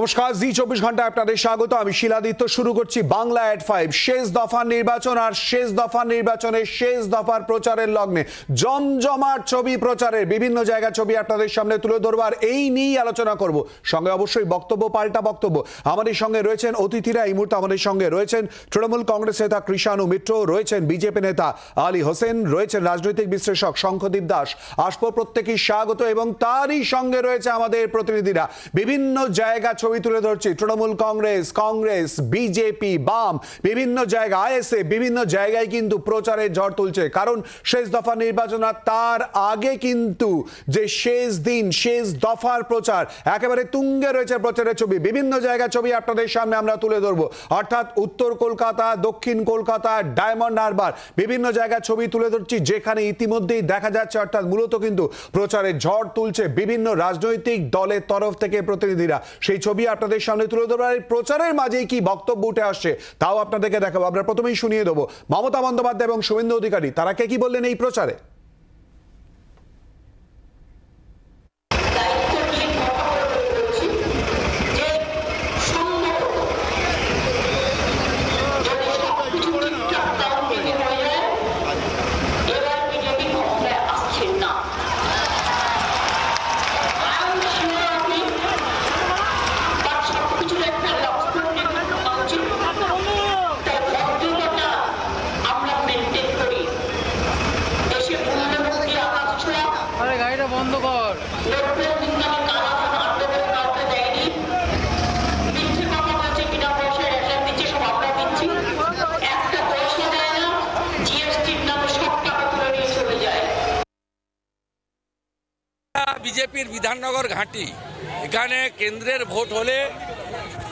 নমস্কার, জি 24 ঘন্টা আপনাদের স্বাগত। আমি শিলাদিত্য। শুরু করছি বাংলা এট 5। শেষ দফার নির্বাচন আর শেষ দফার নির্বাচনের শেষ দফার প্রচারের লগ্নে জমজমাট ছবি প্রচারের বিভিন্ন জায়গা ছবি আপনাদের সামনে তুলে ধরবো আর এই নিয়েই আলোচনা করব। সঙ্গে অবশ্যই বক্তব্য, পাল্টা বক্তব্য। আমাদের সঙ্গে রয়েছেন অতিথিরা। এই মুহূর্তে আমাদের সঙ্গে রয়েছেন তৃণমূল কংগ্রেস নেতা কৃষাণু মিত্র, রয়েছেন বিজেপি নেতা আলী হোসেন, রয়েছেন রাজনৈতিক বিশ্লেষক শঙ্খদীপ দাস। আসবো প্রত্যেকেই স্বাগত এবং তারই সঙ্গে রয়েছে আমাদের প্রতিনিধিরা। বিভিন্ন জায়গা ছবি তুলে ধরছি। তৃণমূল কংগ্রেস, বিজেপি, বাম, বিভিন্ন জায়গা, আইএসএ, বিভিন্ন জায়গায় কিন্তু প্রচারের ঝড় তুলছে। কারণ শেষ দফা নির্বাচন আর তার আগে কিন্তু যে শেষ দিন, শেষ দফার প্রচার একেবারে তুঙ্গে রয়েছে। প্রচারের ছবি, বিভিন্ন জায়গা ছবি আপনাদের সামনে আমরা তুলে ধরবো। অর্থাৎ উত্তর কলকাতা, দক্ষিণ কলকাতা, ডায়মন্ড হারবার, বিভিন্ন জায়গা ছবি তুলে ধরছি যেখানে ইতিমধ্যেই দেখা যাচ্ছে অর্থাৎ মূলত কিন্তু প্রচারের ঝড় তুলছে বিভিন্ন রাজনৈতিক দলের তরফ থেকে প্রতিনিধিরা। সেই ছবি আপনাদের সামনে তুলে ধরবো। আর প্রচারের মাঝেই কি বক্তব্য উঠে আসছে তাও আপনাদেরকে দেখাবো। আমরা প্রথমেই শুনিয়ে দেবো মমতা বন্দ্যোপাধ্যায় এবং শুভেন্দু অধিকারী তারা কে কি বললেন এই প্রচারে। বন্ধ কর। বিজেপির বিধাননগর ঘাঁটি, এখানে কেন্দ্রের ভোট হলে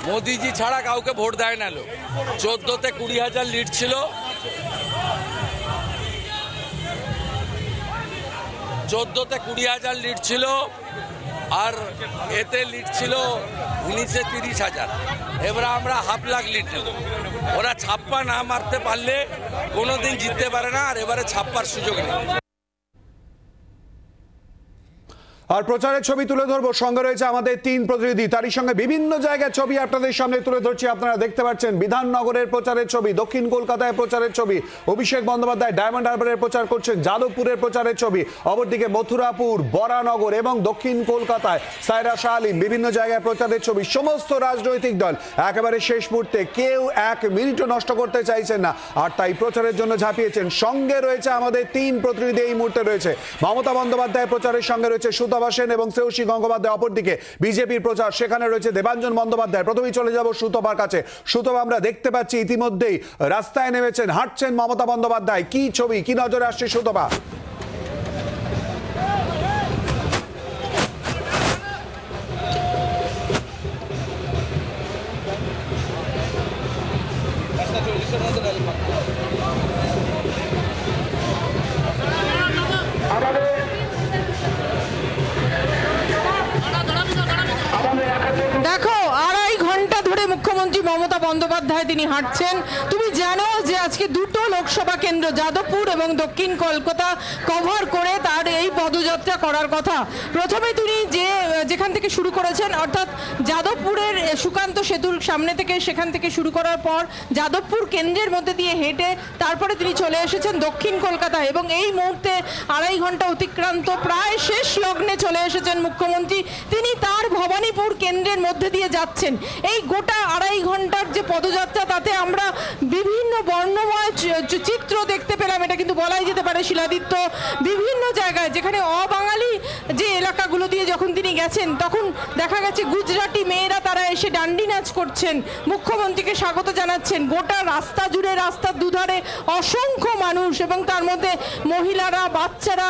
মোদিজি ছাড়া কাউকে ভোট দেয় না লোক। 14তে 20,000 লিড ছিল, 14তে 20,000 লিড ছিল আর এতে লিড ছিল 19-এ 30,000। এবার আমরা 1,00,000 লিড নেব। ওরা ছাপ্পা না মারতে পারলে কোনোদিন জিততে পারে না, আর এবারে ছাপ্পার সুযোগ নেই। আর প্রচারের ছবি তুলে ধরবো। সঙ্গে রয়েছে আমাদের তিন প্রতিনিধি, তারই সঙ্গে বিভিন্ন জায়গায় ছবি আপনাদের সামনে তুলে ধরছি। আপনারা দেখতে পাচ্ছেন বিধাননগরের প্রচারের ছবি, দক্ষিণ কলকাতায় প্রচারের ছবি, অভিষেক বন্দ্যোপাধ্যায় ডায়মন্ড হারবারের প্রচার করছেন, যাদবপুরের প্রচারের ছবি, অপরদিকে মথুরাপুর, বরানগর এবং দক্ষিণ কলকাতায় সায়রা শাহ আলীম, বিভিন্ন জায়গায় প্রচারের ছবি। সমস্ত রাজনৈতিক দল একেবারে শেষ মুহূর্তে কেউ এক মিনিটও নষ্ট করতে চাইছেন না আর তাই প্রচারের জন্য ঝাঁপিয়েছেন। সঙ্গে রয়েছে আমাদের তিন প্রতিনিধি। এই মুহূর্তে রয়েছে মমতা বন্দ্যোপাধ্যায়, প্রচারের সঙ্গে রয়েছে সুতপা এবং শ্রেয়সী গঙ্গোপাধ্যায়। অপরদিকে বিজেপির প্রচার, সেখানে রয়েছে দেবাঞ্জন বন্দ্যোপাধ্যায়। প্রথমেই চলে যাব সুতপার কাছে। সুতপা, আমরা দেখতে পাচ্ছি ইতিমধ্যেই রাস্তায় নেমেছেন, হাঁটছেন মমতা বন্দ্যোপাধ্যায়। কি ছবি, কি নজরে আসছে সুতপা? দেখো, 2.5 ঘন্টা ধরে মুখ্যমন্ত্রী মমতা বন্দ্যোপাধ্যায় তিনি হাঁটছেন। তুমি জানো যে আজকে দুটো লোকসভা কেন্দ্র যাদবপুর এবং দক্ষিণ কলকাতা কভার করে তার এই পদযাত্রা করার কথা। প্রথমে তিনি যেখান থেকে শুরু করেছেন অর্থাৎ যাদবপুরের সুকান্ত সেতুর সামনে থেকে, সেখান থেকে শুরু করার পর যাদবপুর কেন্দ্রের মধ্যে দিয়ে হেঁটে তারপরে তিনি চলে এসেছেন দক্ষিণ কলকাতায় এবং এই মুহূর্তে 2.5 ঘন্টা অতিক্রান্ত, প্রায় শেষ লগ্নে চলে এসেছেন মুখ্যমন্ত্রী। তিনি তার ভবানীপুর কেন্দ্রের মধ্যে দিয়ে যাচ্ছেন। এই গোটা 2.5 ঘন্টার যে পদযাত্রা, তাতে আমরা বিভিন্ন বর্ণময় চিত্র দেখতে পেলাম। এটা কিন্তু বলাই যেতে পারে শিলাদিত্য, বিভিন্ন জায়গায় যেখানে অবাঙালি যে এলাকাগুলো দিয়ে যখন তিনি গেছেন তখন দেখা গেছে গুজরাটি মেয়েরা তারা এসে ডান্ডি নাচ করছেন, মুখ্যমন্ত্রীকে স্বাগত জানাচ্ছেন। গোটা রাস্তা জুড়ে, রাস্তার দুধারে অসংখ্য মানুষ এবং তার মধ্যে মহিলারা, বাচ্চারা,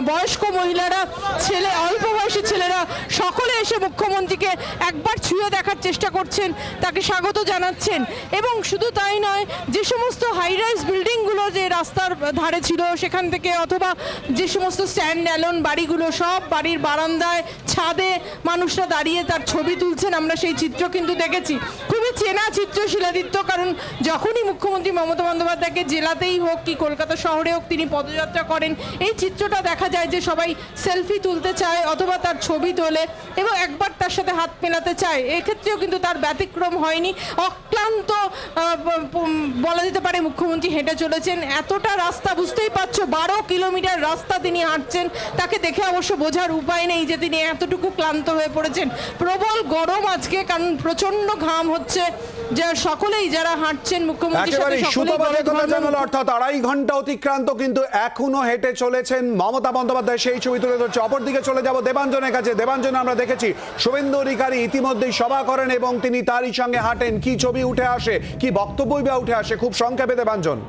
বয়স্ক মহিলারা, ছেলে, অল্প বয়সী ছেলেরা সকলে এসে মুখ্যমন্ত্রীকে একবার ছুঁয়ে দেখার চেষ্টা করছেন, তাকে স্বাগত জানাচ্ছেন। এবং শুধু তাই নয়, যে সমস্ত হাই রাইজ বিল্ডিংগুলো যে রাস্তার ধারে ছিল সেখান থেকে, অথবা যে সমস্ত স্ট্যান্ড অ্যালোন বাড়িগুলো, সব বাড়ির বারান্দায়, ছাদে মানুষরা দাঁড়িয়ে তার ছবি তুলছেন। আমরা সেই চিত্র কিন্তু দেখেছি। খুবই খুবই চেনা চিত্র শিলাদিত্য, কারণ যখনই মুখ্যমন্ত্রী মমতা বন্দ্যোপাধ্যায়কে জেলাতেই হোক কি কলকাতা শহরে হোক তিনি পদযাত্রা করেন, এই চিত্রটা দেখা যায় যে সবাই সেলফি তুলতে চায় অথবা তার ছবি তোলে এবং একবার তার সাথে হাত মেলাতে চায়। এক্ষেত্রেও কিন্তু তার ব্যতিক্রম হয়নি, অক্লান্ত বলা যেতে পারে মুখ্যমন্ত্রী হেঁটে চলেছেন। এতটা রাস্তা, বুঝতেই পারছো 12 কিলোমিটার রাস্তা তিনি হাঁটছেন, তাকে দেখে অবশ্য বোঝার উপায় নেই যে তিনি এতটুকু ক্লান্ত হয়ে পড়েছেন। প্রবল গরম আজকে, কারণ প্রচন্ড ঘাম হচ্ছে, যা সকলেই যারা হাঁটছেন মুখ্যমন্ত্রীর সাথে একেবারে সুতোবাজে কথা জানালো, অর্থাৎ 2.5 ঘন্টা অতিক্রান্ত কিন্তু এখনো হেঁটে চলেছেন মমতা বন্দ্যোপাধ্যায়, সেই ছবি তুলে ধরছে। অপরদিকে চলে যাব দেবাঞ্জনের কাছে। দেবাঞ্জন, আমরা দেখেছি শুভেন্দু অধিকারী ইতিমধ্যেই সভা করেন এবং তিনি তারই সঙ্গে হাঁটেন। কি ছবি উঠে আসে, কি বক্তব্যই বা উঠে আসে, খুব সংক্ষেপে দেবাঞ্জন।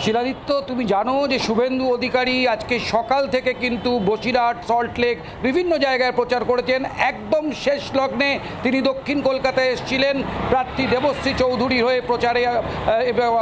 শিলাদিত্য, তুমি জানো যে শুভেন্দু অধিকারী আজকে সকাল থেকে কিন্তু বসিরহাট, সল্টলেক বিভিন্ন জায়গায় প্রচার করেছেন। একদম শেষ লগ্নে তিনি দক্ষিণ কলকাতায় এসেছিলেন প্রার্থী দেবশ্রী চৌধুরী হয়ে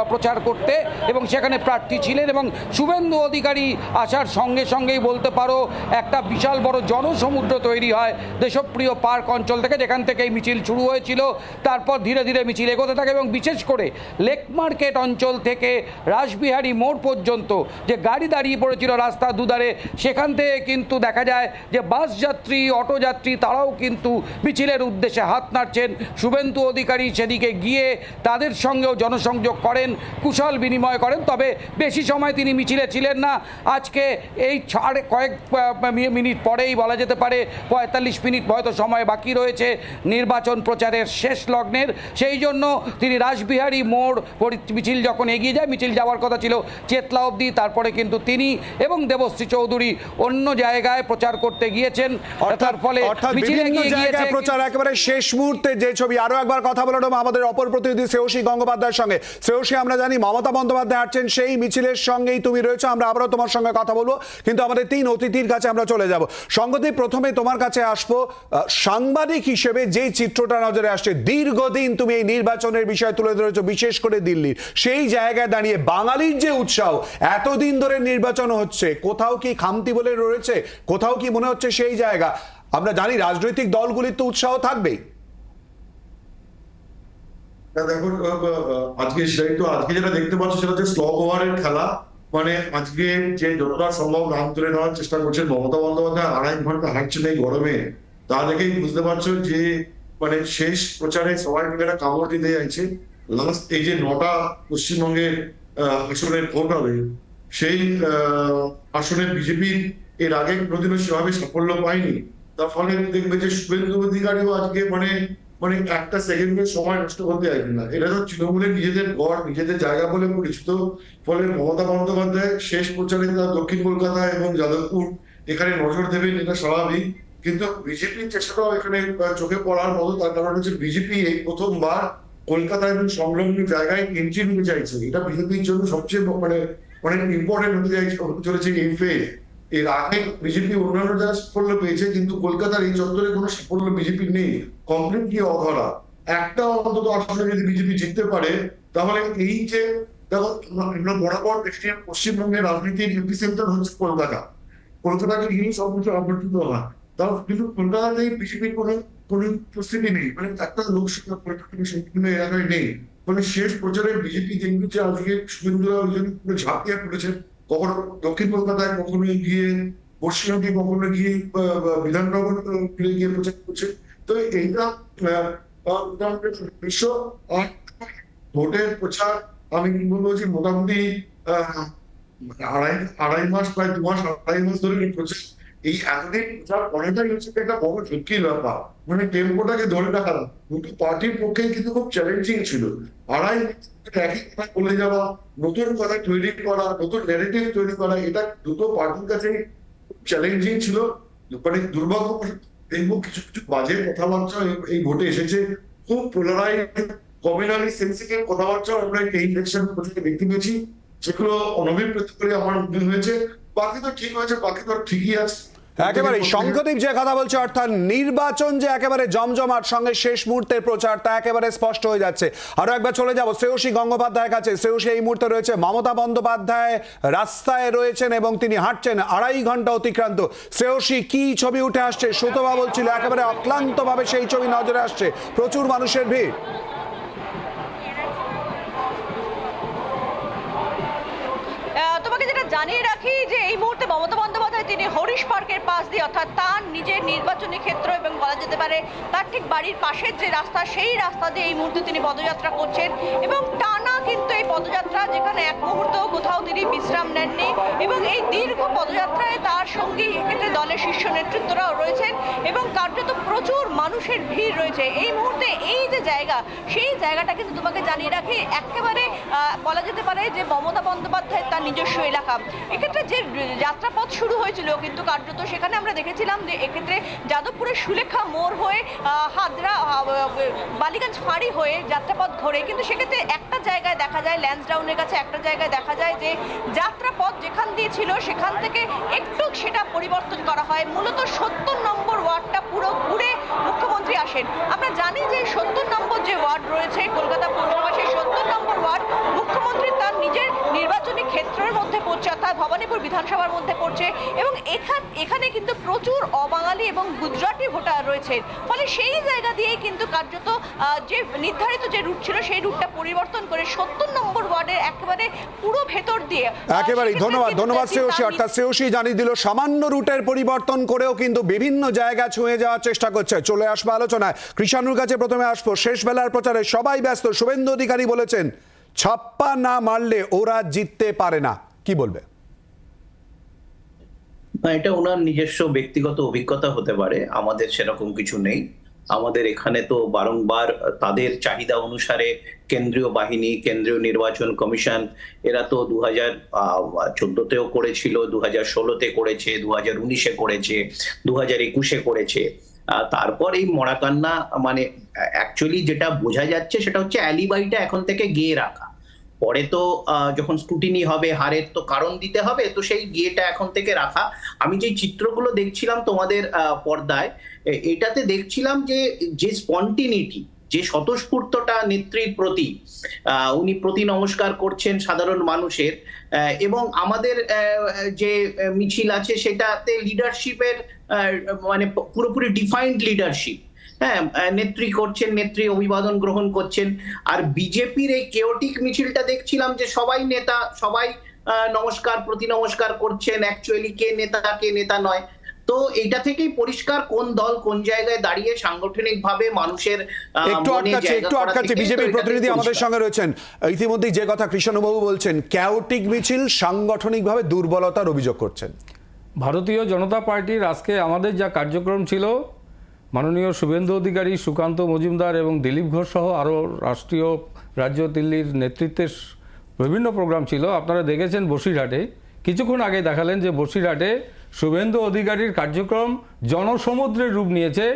প্রচার করতে, এবং সেখানে প্রার্থী ছিলেন। এবং শুভেন্দু অধিকারী আসার সঙ্গে সঙ্গেই বলতে পারো একটা বিশাল বড় জনসমুদ্র তৈরি হয় দেশপ্রিয় পার্ক অঞ্চল থেকে, যেখান থেকে এই মিছিল শুরু হয়েছিল। তারপর ধীরে ধীরে মিছিল এগোতে থাকে এবং বিশেষ করে লেক মার্কেট অঞ্চল থেকে রাসবিহারী মোড় পর্যন্ত যে গাড়ি দাঁড়িয়ে পড়েছিল রাস্তার দুধারে, সেখান থেকে কিন্তু দেখা যায় যে বাস যাত্রী, অটো যাত্রী তারাও কিন্তু মিছিলের উদ্দেশ্যে হাত নাড়ছেন। শুভেন্দু অধিকারী সেদিকে গিয়ে তাদের সঙ্গেও জনসংযোগ করেন, কুশল বিনিময় করেন। তবে বেশি সময় তিনি মিছিলে ছিলেন না। আজকে এই কয়েক মিনিট পরেই বলা যেতে পারে 45 মিনিট হয়তো সময় বাকি রয়েছে নির্বাচন প্রচারের শেষ লগ্নের। সেই জন্য তিনি রাসবিহারী মোড় মিছিল যখন এগিয়ে যায়, মিছিল যাওয়ার কথা ছিল চেতলা অবধি, তারপরে কিন্তু তিনি এবং দেবশ্রী চৌধুরী অন্য জায়গায় প্রচার করতে গিয়েছেন। তার ফলে মিছিলে গিয়েছে প্রচার একেবারে শেষ মুহূর্তে যে ছবি। আরো একবার কথা বলে নেব আমাদের অপর প্রতিনিধি শ্রেয়সী গঙ্গোপাধ্যায়ের সঙ্গে। শ্রেয়সী, আমরা জানি মমতা বন্দ্যোপাধ্যায় হাঁটছেন, সেই মিছিলের সঙ্গেই তুমি রয়েছো। আমরা আবারও তোমার সঙ্গে কথা বলবো, কিন্তু আমাদের 3 অতিথির কাছে আমরা চলে যাব। সংগতি, প্রথমে তোমার কাছে আসবো। সাংবাদিক হিসেবে যে চিত্রটা নজরে আসছে, দীর্ঘদিন তুমি এই নির্বাচনের বিষয় তুলে ধরেছো, বিশেষ করে দিল্লির, সেই জায়গায় দাঁড়িয়ে বাঙালির যে উৎসাহ, এতদিন ধরে নির্বাচন হচ্ছে, কোথাও কি খামতি বলে রয়েছে? কোথাও কি মনে হচ্ছে সেই জায়গা? আমরা জানি রাজনৈতিক দলগুলির তো উৎসাহ থাকবেই। দেখো, আজকে যেটা দেখতে পাচ্ছ সেটা হচ্ছে স্লগ ওভারের খেলা। মানে আজকে যে যতটা সম্ভব রান তুলে নেওয়ার চেষ্টা করছেন মমতা বন্দ্যোপাধ্যায়, 2.5 ঘন্টা হাঁটছেন এই গরমে, তা দেখেই বুঝতে পারছো যে মানে শেষ প্রচারে সবাই মিলে একটা কামড় দিতে যাচ্ছে। লাস্ট এই যে 9টা পশ্চিমবঙ্গের আসনের ভোট হবে, সেই আসনে বিজেপির এর আগে কোনোদিনও সেভাবে সাফল্য পায়নি। তার ফলে দেখবে যে শুভেন্দু অধিকারীও আজকে মানে একটা সেকেন্ডের সময় নষ্ট করতে চাইবেন না। এটা তো তৃণমূলের নিজেদের গড়, নিজেদের জায়গা বলে পরিচিত। ফলে মমতা বন্দ্যোপাধ্যায় শেষ প্রচারে তার দক্ষিণ কলকাতা এবং যাদবপুর এখানে নজর দেবেন, এটা স্বাভাবিক। কিন্তু বিজেপির চেষ্টাটাও এখানে চোখে পড়ার মতো। তার কারণ হচ্ছে বিজেপি এই প্রথমবার কলকাতা এবং সংলগ্ন জায়গায় এন্ট্রি নিতে চাইছে। এটা বিজেপির জন্য সবচেয়ে অনেক ইম্পর্টেন্ট হতে চলেছে এই ফেজ। এর আগে বিজেপি অন্যান্য জায়গায় সাফল্য পেয়েছে, কিন্তু কলকাতার এই চত্বরে কোনো সাফল্য বিজেপির নেই, কমপ্লিটলি অধরা। একটা অন্তত আসলে যদি বিজেপি জিততে পারে, তাহলে এই যে দেখো আমরা বরাবর দেখছি পশ্চিমবঙ্গের রাজনীতির এপিসেন্টার হচ্ছে কলকাতাকে নিয়ে সবকিছু আবর্তিত হয়। তাও কিন্তু কলকাতাতেই বিজেপির কোনো উপস্থিতি নেই, মানে একটা লোকসভা সম্পূর্ণ এলাকায় নেই। মানে শেষ প্রচারে বিজেপি দেখবে যে আজকে শুভেন্দুরা ঝাঁপিয়ে পড়েছেন, কখনো দক্ষিণ কলকাতায়, কখনো গিয়ে পশ্চিমবঙ্গে, কখনো গিয়ে বিধাননগর গিয়ে প্রচার করছে। তো এইটা বিশ্ব ভোটের প্রচার আমি কি বলবো যে মোটামুটি আড়াই মাস, প্রায় 2 মাস, 2.5 মাস ধরে প্রচার। এই এতদিন প্রচার অনেকটাই হচ্ছে একটা বড় ঝুঁকির ব্যাপার, মানে টেম্পোটাকে ধরে রাখা দুটো পার্টির পক্ষে কিন্তু খুব চ্যালেঞ্জিং ছিল। একই কথা বলে যাওয়া, নতুন কথা তৈরি করা, নতুন ন্যারেটিভ তৈরি করা, এটা দুটো পার্টির কাছে চ্যালেঞ্জিং ছিল। মানে দুর্ভাগ্য দেখবো কিছু কিছু বাজে কথাবার্তা এই ভোটে এসেছে, খুব পোলারাইজ কমিউনালি সেন্সিটিভ কথাবার্তা আমরা এই ইলেকশন দেখতে পেয়েছি, যেগুলো অনভিপ্রেত করে আমার মনে হয়েছে। বাকি তো ঠিক হয়েছে, বাকি তো ঠিকই আছে। একেবারে শঙ্করদীপ যে কথা বলছে, অর্থাৎ নির্বাচন যে একেবারে জমজমাট, সঙ্গে শেষ মুহূর্তের প্রচার, তা একেবারে স্পষ্ট হয়ে যাচ্ছে। আরো একবার চলে যাব শ্রেয়সী গঙ্গোপাধ্যায়ের কাছে। শ্রেয়সী, এই মুহূর্তে রয়েছে মমতা বন্দ্যোপাধ্যায় রাস্তায় রয়েছেন এবং তিনি হাঁটছেন 2.5 ঘন্টা অতিক্রান্ত। শ্রেয়সী, কি ছবি উঠে আসছে? সুতবা বলছিল একেবারে অক্লান্ত ভাবে সেই ছবি নজরে আসছে, প্রচুর মানুষের ভিড়। তোমাকে যেটা জানিয়ে রাখি যে এই মুহূর্তে মমতা বন্দ্যোপাধ্যায় তিনি হরিশ পার্কের পাশ দিয়ে, অর্থাৎ তার নিজের নির্বাচনী ক্ষেত্র এবং বলা যেতে পারে তার ঠিক বাড়ির পাশের যে রাস্তা, সেই রাস্তা দিয়ে এই মুহূর্তে তিনি পদযাত্রা করছেন এবং টানা কিন্তু এই পদযাত্রা, যেখানে এক মুহূর্তেও কোথাও তিনি বিশ্রাম নেননি এবং এই দীর্ঘ পদযাত্রায় তার সঙ্গী এক্ষেত্রে দলের শীর্ষ নেতৃত্বরাও রয়েছেন এবং কার্যত প্রচুর মানুষের ভিড় রয়েছে এই মুহূর্তে। এই যে জায়গা, সেই জায়গাটা কিন্তু তোমাকে জানিয়ে রাখি একেবারে বলা যেতে পারে যে মমতা বন্দ্যোপাধ্যায়ের তার নিজস্ব এলাকা। এক্ষেত্রে যে যাত্রাপথ শুরু হয়েছিল কিন্তু কার্যত সেখানে আমরা দেখেছিলাম যে এক্ষেত্রে যাদবপুরের সুলেখা মোড় হয়ে হাজরা বালিগঞ্জ ফাঁড়ি হয়ে যাত্রাপথ ঘোরে, কিন্তু সেক্ষেত্রে একটা জায়গায় দেখা যায় ল্যান্সডাউনের কাছে একটা জায়গায় দেখা যায় যে যাত্রাপথ যেখান দিয়ে ছিল সেখান থেকে একটু সেটা পরিবর্তন করা হয়। মূলত 70 নম্বর ওয়ার্ডটা পুরো ঘুরে মুখ্যমন্ত্রী আসেন। আমরা জানি যে 70 নম্বর যে ওয়ার্ড রয়েছে কলকাতা পৌরসভা, সেই 70 নম্বর ওয়ার্ড মুখ্যমন্ত্রী তার নিজের নির্বাচনী ক্ষেত্রের মধ্যে পড়ছে, অর্থাৎ ভবানীপুর বিধানসভার মধ্যে পড়ছে এবং এখানে কিন্তু প্রচুর অবাঙালি এবং গুজরাটি ভোটার রয়েছে। ফলে সেই জায়গা দিয়েই কিন্তু কার্যত যে নির্ধারিত যে রুট ছিল সেই রুটটা পরিবর্তন করে 70 নম্বর ওয়ার্ডের একেবারে পুরো ভেতর দিয়ে একেবারেই ধন্যবাদ শ্রেয়সী। অর্থাৎ শ্রেয়সী জানিয়ে দিল সামান্য রুটের পরিবর্তন করেও কিন্তু বিভিন্ন জায়গা ছুঁয়ে যাওয়ার চেষ্টা করছে। চলে আসবো আলোচনায়, কৃষাণুর কাছে প্রথমে আসবো। শেষ বেলার প্রচারে সবাই ব্যস্ত। শুভেন্দু অধিকারী বলেছেন ছাপ্পা না মারলে ওরা জিততে পারে না, কি বলবে? না, এটা ওনার নিজস্ব ব্যক্তিগত অভিজ্ঞতা হতে পারে, আমাদের সেরকম কিছু নেই। আমাদের এখানে তো বারংবার তাদের চাহিদা অনুসারে কেন্দ্রীয় বাহিনী, কেন্দ্রীয় নির্বাচন কমিশন, এরা তো 2014তেও করেছিল, 2016তে করেছে, 2019-এ করেছে, 2021-এ করেছে। তারপর এই মরাকান্না মানে অ্যাকচুয়ালি যেটা বোঝা যাচ্ছে সেটা হচ্ছে অ্যালিবাইটা এখন থেকে গেয়ে রাখা। পরে তো যখন স্ক্রুটিনি হবে, হারের তো কারণ দিতে হবে, তো সেই গেটা এখন থেকে রাখা। আমি যে চিত্রগুলো দেখছিলাম তোমাদের পর্দায়, এটাতে দেখছিলাম যে স্পন্টিনিটি, যে স্বতঃস্ফূর্তটা নেত্রীর প্রতি, উনি প্রতি নমস্কার করছেন সাধারণ মানুষের, এবং আমাদের যে মিছিল আছে সেটাতে লিডারশিপের মানে পুরোপুরি ডিফাইন্ড লিডারশিপ। হ্যাঁ, নেত্রী করছেন, নেত্রী অভিবাদন গ্রহণ করছেন। আর বিজেপির এই কেওটিক মিছিলটা দেখছিলাম যে সবাই নেতা, সবাই নমস্কার প্রতি নমস্কার করছেন, অ্যাকচুয়ালি কে নেতা নয়। তো এটা থেকেই পরিষ্কার কোন দল কোন জায়গায় দাঁড়িয়ে সাংগঠনিক ভাবে মানুষের একটু আটকাচ্ছে বিজেপির প্রতিনিধি আমাদের সঙ্গে রয়েছেন। ইতিমধ্যেই যে কথা কৃষ্ণবাবু বলছেন, ক্যাওটিক মিছিল সাংগঠনিকভাবে দুর্বলতার অভিযোগ করছেন। ভারতীয় জনতা পার্টির আজকে আমাদের যা কার্যক্রম ছিল, মাননীয় শুভেন্দু অধিকারী, সুকান্ত মজুমদার এবং দিলীপ ঘোষ সহ আরও রাষ্ট্রীয় রাজ্য দিল্লির নেতৃত্বের বিভিন্ন প্রোগ্রাম ছিল। আপনারা দেখেছেন বসিরহাটে, কিছুক্ষণ আগে দেখালেন যে বসিরহাটে শুভেন্দু অধিকারীর কার্যক্রম জনসমুদ্রের রূপ নিয়েছে।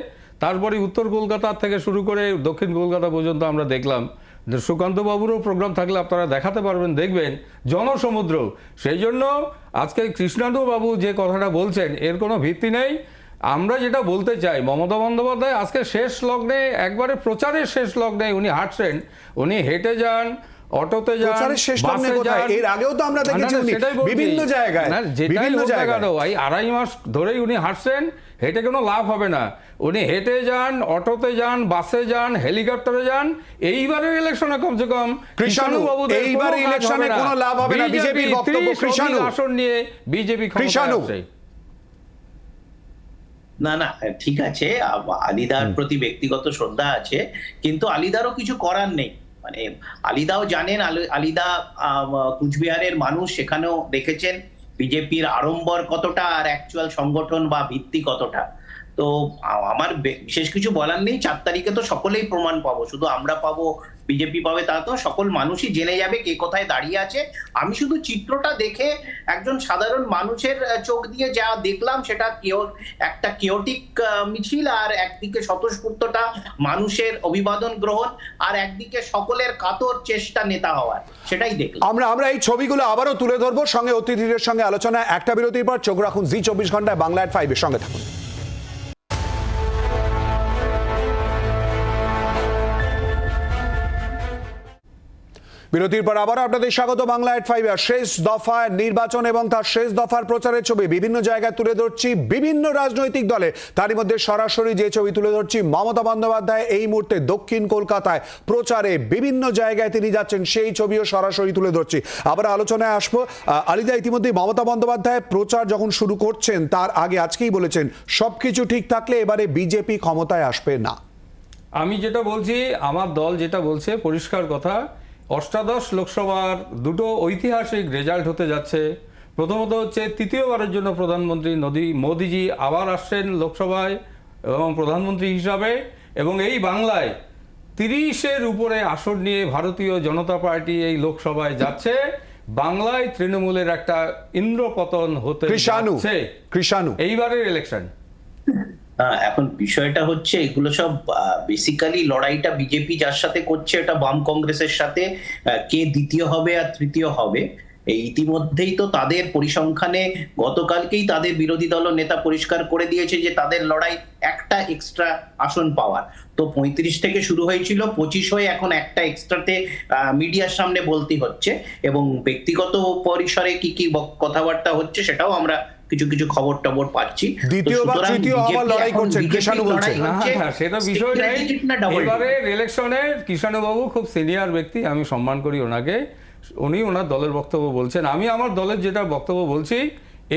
তারপরে উত্তর কলকাতা থেকে শুরু করে দক্ষিণ কলকাতা পর্যন্ত আমরা দেখলাম। সুকান্তবাবুরও প্রোগ্রাম থাকলে আপনারা দেখাতে পারবেন, দেখবেন জনসমুদ্র। সেই জন্য আজকে কৃষ্ণানন্দবাবু যে কথাটা বলছেন এর কোনো ভিত্তি নেই। আমরা যেটা বলতে চাই, মমতা বন্দ্যোপাধ্যায় আজকে শেষ লগ্নে, একবারে প্রচারের শেষ লগ্নে উনি হাঁটছেন, উনি হেঁটে যান, অটোতে যান, বাসে যান। এর আগেও তো আমরা দেখেছি বিভিন্ন জায়গায়, বিভিন্ন জায়গায় 2.5 মাস ধরেই উনি হাঁটছেন। হেঁটে কোনো লাভ হবে না, উনি হেঁটে যান, অটোতে যান, বাসে যান, হেলিকপ্টারে যান। এইবারের ইলেকশনে কমসে কম এইবারের ইলেকশনে কোনো লাভ হবে না। বিজেপির বক্তব্য কৃষাণু আসন নিয়ে বিজেপি ক্ষমতায়। না, ঠিক আছে, আলিদার প্রতি ব্যক্তিগত শ্রদ্ধা আছে, কিন্তু আলিদারও কিছু করার নেই। মানে আলিদাও জানেন, আলিদা কুচবিহারের মানুষ, সেখানেও দেখেছেন বিজেপির আড়ম্বর কতটা আর অ্যাকচুয়াল সংগঠন বা ভিত্তি কতটা। তো আমার বিশেষ কিছু বলার নেই। 4 তারিখে তো সকলেই প্রমাণ পাবো, শুধু আমরা পাবো, বিজেপি পাবে তা তো, সকল মানুষই জেনে যাবে কে কোথায় দাঁড়িয়ে আছে। আমি শুধু চিত্রটা দেখে একজন সাধারণ মানুষের চোখ দিয়ে যা দেখলাম সেটা একটা কেওটিক মিছিল, আর একদিকে স্বতঃস্ফূর্তটা মানুষের অভিবাদন গ্রহণ, আর একদিকে সকলের কাতর চেষ্টা নেতা হওয়ার, সেটাই দেখলাম। আমরা এই ছবিগুলো আবারও তুলে ধরবো, সঙ্গে অতিথিদের সঙ্গে আলোচনা। একটা বিরতির পর চোখ রাখুন জি 24 ঘন্টায়, বাংলা এট 5 এর সঙ্গে থাকুন। বিরতির পর আবার আপনাদের স্বাগত বাংলা এট 5 এর শেষ দফায় নির্বাচন এবং তার শেষ দফার প্রচারের ছবি বিভিন্ন জায়গায় তুলে ধরছি বিভিন্ন রাজনৈতিক দলে। তারই মধ্যে সরাসরি যে ছবি তুলে ধরছি, মমতা বন্দ্যোপাধ্যায় এই মুহূর্তে দক্ষিণ কলকাতায় প্রচারে বিভিন্ন জায়গায় তিনি যাচ্ছেন, সেই ছবিও সরাসরি তুলে ধরছি। আবার আলোচনায় আসবো। আলিদা, ইতিমধ্যে মমতা বন্দ্যোপাধ্যায় প্রচার যখন শুরু করছেন তার আগে আজকেই বলেছেন সবকিছু ঠিক থাকলে এবারে বিজেপি ক্ষমতায় আসবে না। আমি যেটা বলছি, আমার দল যেটা বলছে পরিষ্কার কথা, অষ্টাদশ লোকসভার দুটো ঐতিহাসিক রেজাল্ট হতে যাচ্ছে। প্রথমত হচ্ছে তৃতীয়বারের জন্য প্রধানমন্ত্রী মোদিজি আবার আসছেন লোকসভায় এবং প্রধানমন্ত্রী হিসাবে, এবং এই বাংলায় 30-এর উপরে আসন নিয়ে ভারতীয় জনতা পার্টি এই লোকসভায় যাচ্ছে। বাংলায় তৃণমূলের একটা ইন্দ্রপতন হতে যাচ্ছে এইবারের ইলেকশন। এখন বিষয়টা হচ্ছে এগুলো সব বেসিক্যালি লড়াইটা বিজেপি যার সাথে করছে, এটা বাম কংগ্রেসের সাথে, কে দ্বিতীয় হবে আর তৃতীয় হবে। এই ইতিমধ্যেই তো তাদের পরিসংখ্যানে গতকালকেই তাদের বিরোধী দল নেতা পরিষ্কার করে দিয়েছে যে তাদের লড়াই একটা এক্সট্রা আসন পাওয়ার। তো 35 থেকে শুরু হয়েছিল, 25 হয়ে এখন একটা এক্সট্রাতে মিডিয়ার সামনে বলতে হচ্ছে, এবং ব্যক্তিগত পরিসরে কি কি কথাবার্তা হচ্ছে সেটাও আমরা কিছু কিছু খবর টবর পাচ্ছি। দ্বিতীয়বার তৃতীয় আবার লড়াই করছেন কৃষাণু বলছেন। সেটা বিষয় নেই। এবারের ইলেকশনে কৃষাণু বাবু খুব সিনিয়র ব্যক্তি, আমি সম্মান করি ওনাকে, উনি ওনার দলের বক্তব্য বলছেন। আমি আমার দলের যেটা বক্তব্য বলছি,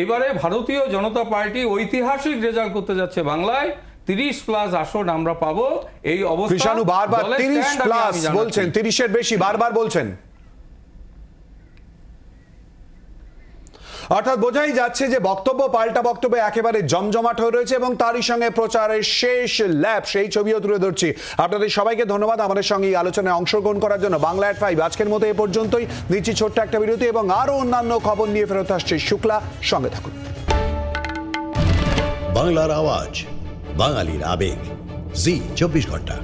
এবারে ভারতীয় জনতা পার্টি ঐতিহাসিক রেজাল্ট করতে যাচ্ছে বাংলায়। 30+ আসন আমরা পাবো। এই অবস্থা কৃষাণু বারবার 30+ বলছেন, 30-এর বেশি বারবার বলছেন। অর্থাৎ বোঝাই যাচ্ছে যে বক্তব্য পাল্টা বক্তব্য একেবারে জমজমাট হয়ে রয়েছে, এবং তারই সঙ্গে প্রচারের শেষ ল্যাপ, সেই ছবিও তুলে ধরছি। আপনাদের সবাইকে ধন্যবাদ আমাদের সঙ্গে এই আলোচনায় অংশগ্রহণ করার জন্য। বাংলা এট 5 আজকের মতো এ পর্যন্তই। নিচ্ছি ছোট্ট একটা বিরতি এবং আরো অন্যান্য খবর নিয়ে ফেরত আসছে শুক্লা, সঙ্গে থাকুন। বাংলার আওয়াজ, বাঙালির আবেগ, জি 24 ঘন্টা।